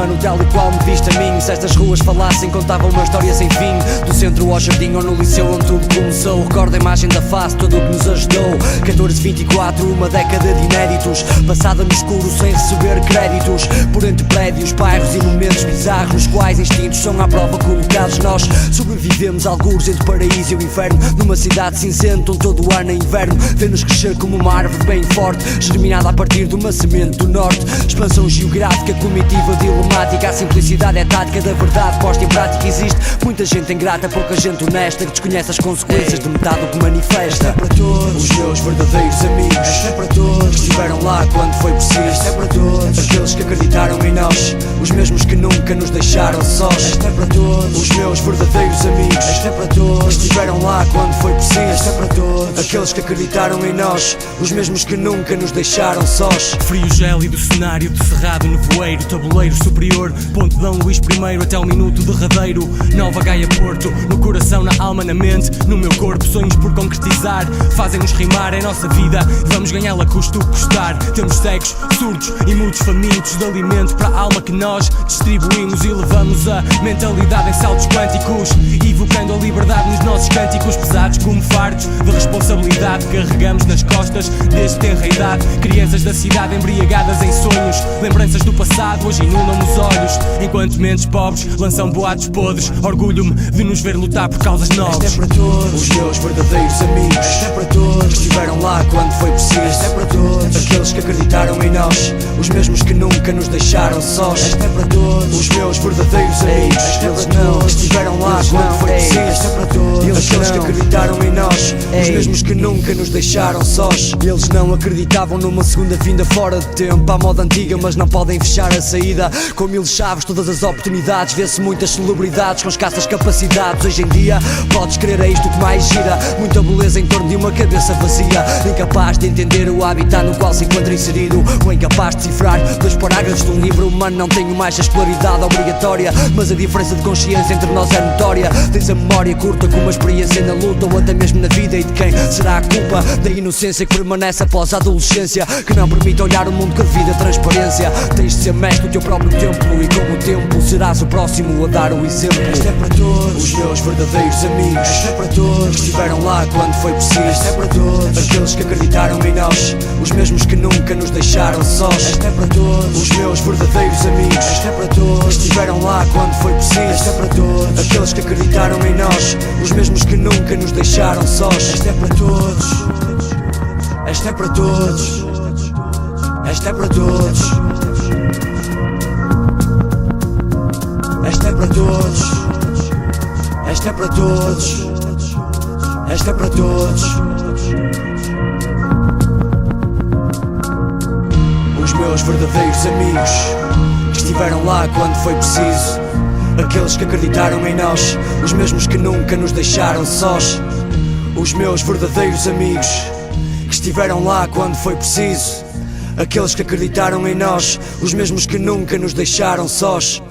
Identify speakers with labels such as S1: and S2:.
S1: humano tal e qual me viste a mim. Se estas ruas falassem, contavam uma história sem fim. Do centro ao jardim ou no liceu onde tudo começou. Recordo a imagem da face, tudo o que nos ajudou. 14-24, uma década de inéditos, passada no escuro sem receber créditos. Por entre prédios, bairros e momentos bizarros, nos quais instintos são à prova colocados. Nós sobrevivemos algures entre o paraíso e o inferno, numa cidade cinzenta onde todo o ano é inverno. Vê-nos crescer como uma árvore bem forte, germinada a partir de uma semente do norte. Expansão geográfica, comitiva, diplomática. A simplicidade é tática da verdade posta em prática. Existe muita gente ingrata, pouca gente honesta, que desconhece as consequências de metade do que manifesta.
S2: Esta é para todos
S1: os meus verdadeiros amigos.
S2: Esta é para todos
S1: que estiveram lá quando foi preciso.
S2: Esta é para todos
S1: aqueles que acreditaram em nós, os mesmos que nunca nos deixaram sós.
S2: Esta é para todos
S1: os meus verdadeiros amigos.
S2: Esta é para todos
S1: que estiveram lá quando foi preciso.
S2: Esta é para todos
S1: aqueles que acreditaram em nós, os mesmos que nunca nos deixaram sós.
S3: Frio gélido, cenário de cerrado, nevoeiro, tabuleiro superior, ponte Dom Luís I até o minuto derradeiro. Nova Gaia Porto, no coração, na alma, na mente, no meu corpo, sonhos por concretizar, fazem-nos rimar, é nossa vida, vamos ganhá-la custo custar. Temos cegos, surdos e muitos famintos de alimento para a alma que nós distribuímos e levamos a mentalidade em saltos quânticos, evocando a liberdade nos nossos cânticos, pesados como fardos de responsabilidade que carregamos nas costas desde tenra idade. Crianças da cidade embriagadas em sonhos, lembranças do passado hoje inundam os olhos, enquanto mentes pobres lançam boatos podres. Orgulho-me de nos ver lutar por causas nobres.
S2: Esta é para todos
S1: os meus verdadeiros amigos.
S2: Esta é para todos
S1: que estiveram lá quando foi preciso.
S2: Esta é para todos
S1: aqueles que acreditaram em nós, os mesmos que nunca nos deixaram sós.
S2: Esta é para todos
S1: os meus verdadeiros amigos.
S2: Esta é
S1: Eles
S2: para
S1: não
S2: todos
S1: que estiveram lá
S2: Eles
S1: quando
S2: não
S1: foi preciso.
S2: Esta é para todos
S1: aqueles que acreditaram em nós, os mesmos que nunca nos deixaram sós. Eles não acreditavam numa segunda vinda fora de tempo, à moda antiga, mas não podem fechar a saída. Com 1000 chaves, todas as oportunidades, vê-se muitas celebridades com escassas capacidades. Hoje em dia, podes crer, é isto que mais gira. Muita beleza em torno de uma cabeça vazia, incapaz de entender o habitat no qual se encontra inserido, ou incapaz de decifrar 2 parágrafos de um livro humano. Não tenho mais a escolaridade obrigatória, mas a diferença de consciência entre nós é notória. Tens a memória curta como a experiência na luta, ou até mesmo na vida, e de quem será a culpa da inocência que permanece após a adolescência, que não permite olhar o mundo com a devida transparência. Tens de ser mestre do teu próprio templo, e com o tempo serás o próximo a dar o exemplo.
S2: Esta é para todos
S1: os meus verdadeiros amigos.
S2: Esta é para todos
S1: que estiveram lá quando foi preciso.
S2: Esta é para todos
S1: aqueles que acreditaram em nós, os mesmos que nunca nos deixaram sós.
S2: Esta é para todos
S1: os meus verdadeiros amigos.
S2: Esta é para todos
S1: que estiveram lá quando foi preciso.
S2: Esta é para todos
S1: aqueles que acreditaram em nós, os mesmos que nunca nos deixaram sós.
S2: Esta é para todos Esta é para todos Esta é para todos Esta é para todos Esta é para todos Esta é para todos
S1: os meus verdadeiros amigos, que estiveram lá quando foi preciso. Aqueles que acreditaram em nós, os mesmos que nunca nos deixaram sós. Os meus verdadeiros amigos, que estiveram lá quando foi preciso. Aqueles que acreditaram em nós, os mesmos que nunca nos deixaram sós.